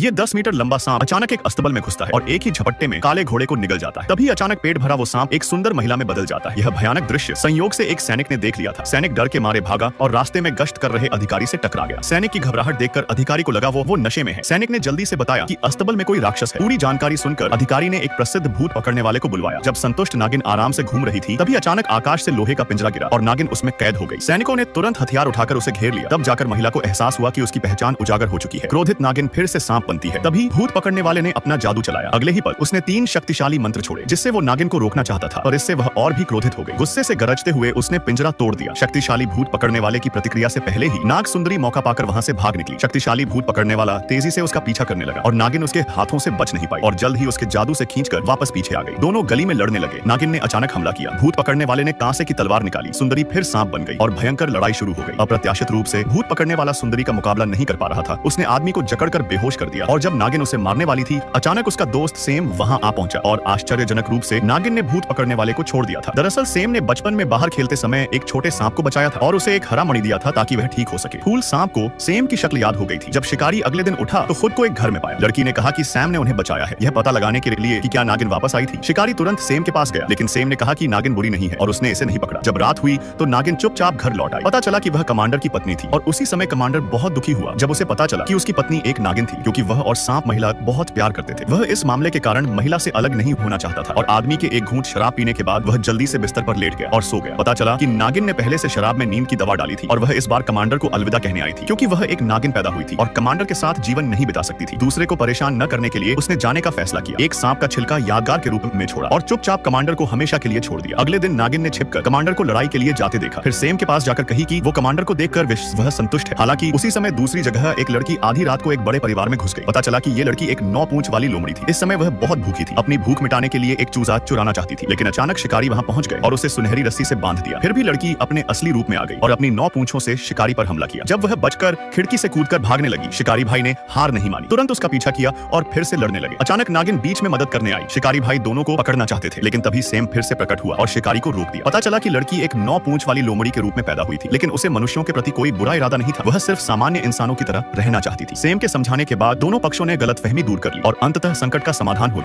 ये 10 मीटर लंबा सांप अचानक एक अस्तबल में घुसता है और एक ही झपट्टे में काले घोड़े को निगल जाता है। तभी अचानक पेट भरा वो सांप एक सुंदर महिला में बदल जाता है। यह भयानक दृश्य संयोग से एक सैनिक ने देख लिया था। सैनिक डर के मारे भागा और रास्ते में गश्त कर रहे अधिकारी से टकरा गया। सैनिक की घबराहट देखकर अधिकारी को लगा वो नशे में है। सैनिक ने जल्दी से बताया कि अस्तबल में कोई राक्षस है। पूरी जानकारी सुनकर अधिकारी ने एक प्रसिद्ध भूत पकड़ने वाले को बुलवाया। जब संतुष्ट नागिन आराम से घूम रही थी तभी अचानक आकाश से लोहे का पिंजरा गिरा और नागिन उसमें कैद हो गई। सैनिकों ने तुरंत हथियार उठाकर उसे घेर लिया। तब जाकर महिला को एहसास हुआ कि उसकी पहचान उजागर हो चुकी है। क्रोधित नागिन फिर से सांप बनती है। तभी भूत पकड़ने वाले ने अपना जादू चलाया। अगले ही पल उसने 3 शक्तिशाली मंत्र छोड़े जिससे वो नागिन को रोकना चाहता था, और इससे वह और भी क्रोधित हो गई। गुस्से से गरजते हुए उसने पिंजरा तोड़ दिया। शक्तिशाली भूत पकड़ने वाले की प्रतिक्रिया से पहले ही नाग सुंदरी मौका पाकर वहां से भाग निकली। शक्तिशाली भूत पकड़ने वाला तेजी से उसका पीछा करने लगा और नागिन उसके हाथों से बच नहीं पाई और जल्द ही उसके जादू से खींचकर वापस पीछे आ गई। दोनों गली में लड़ने लगे। नागिन ने अचानक हमला किया। भूत पकड़ने वाले ने कांसे की तलवार निकाली। सुंदरी फिर सांप बन गई और भयंकर लड़ाई शुरू हो गई। अप्रत्याशित रूप से भूत पकड़ने वाला सुंदरी का मुकाबला नहीं कर पा रहा था। उसने आदमी को जकड़कर बेहोश कर दिया और जब नागिन उसे मारने वाली थी अचानक उसका दोस्त सेम वहां आ पहुंचा और आश्चर्यजनक रूप से नागिन ने भूत पकड़ने वाले को छोड़ दिया था। दरअसल सेम ने बचपन में बाहर खेलते समय एक छोटे सांप को बचाया था और उसे एक हरा मणि दिया था ताकि वह ठीक हो सके। फूल सांप को सेम की शक्ल याद हो गई थी। जब शिकारी अगले दिन उठा तो खुद को एक घर में पाया। लड़की ने कहा कि सैम ने उन्हें बचाया है, यह पता लगाने के लिए कि क्या नागिन वापस आई थी। शिकारी तुरंत सेम के पास गया लेकिन सेम ने कहा कि नागिन बुरी नहीं है और उसने इसे नहीं पकड़ा। जब रात हुई तो नागिन चुपचाप घर लौट आई। पता चला कि वह कमांडर की पत्नी थी और उसी समय कमांडर बहुत दुखी हुआ जब उसे पता चला कि उसकी पत्नी एक नागिन थी, क्योंकि वह और सांप महिला बहुत प्यार करते थे। वह इस मामले के कारण महिला से अलग नहीं होना चाहता था और आदमी के एक घूंट शराब पीने के बाद वह जल्दी से बिस्तर पर लेट गया और सो गया। पता चला कि नागिन ने पहले से शराब में नींद की दवा डाली थी और वह इस बार कमांडर को अलविदा कहने आई थी, क्योंकि वह एक नागिन पैदा हुई थी और कमांडर के साथ जीवन नहीं बिता सकती थी। दूसरे को परेशान न करने के लिए उसने जाने का फैसला किया। एक सांप का छिलका यादगार के रूप में छोड़ा और चुपचाप कमांडर को हमेशा के लिए छोड़ दिया। अगले दिन नागिन ने छिपकर कमांडर को लड़ाई के लिए जाते देखा। फिर सेम के पास जाकर कही कि वो कमांडर को देखकर वह संतुष्ट है। हालांकि उसी समय दूसरी जगह एक लड़की आधी रात को एक बड़े परिवार में घुस गई। पता चला कि ये लड़की एक 9 पूंछ वाली लोमड़ी थी। इस समय वह बहुत भूखी थी। अपनी भूख मिटाने के लिए एक चूजा चुराना चाहती थी, लेकिन अचानक शिकारी वहां पहुंच गए और उसे सुनहरी रस्सी से बांध दिया। फिर भी लड़की अपने असली रूप में आ गई और अपनी 9 पूंछों से शिकारी पर हमला किया। जब वह बचकर खिड़की से कूदकर भागने लगी, शिकारी भाई ने हार नहीं मानी, तुरंत उसका पीछा किया और फिर से लड़ने लगे। अचानक नागिन बीच में मदद करने आई। शिकारी भाई दोनों को पकड़ना चाहते थे, लेकिन तभी सेम फिर से प्रकट हुआ और शिकारी को रोक दिया। पता चला कि लड़की एक 9 पूंछ वाली लोमड़ी के रूप में पैदा हुई थी, लेकिन उसे मनुष्यों के प्रति कोई बुरा इरादा नहीं था। वह सिर्फ सामान्य इंसानों की तरह रहना चाहती थी। सेम के समझाने के बाद दोनों पक्षों ने गलतफहमी दूर कर ली और अंततः संकट का समाधान हो गया।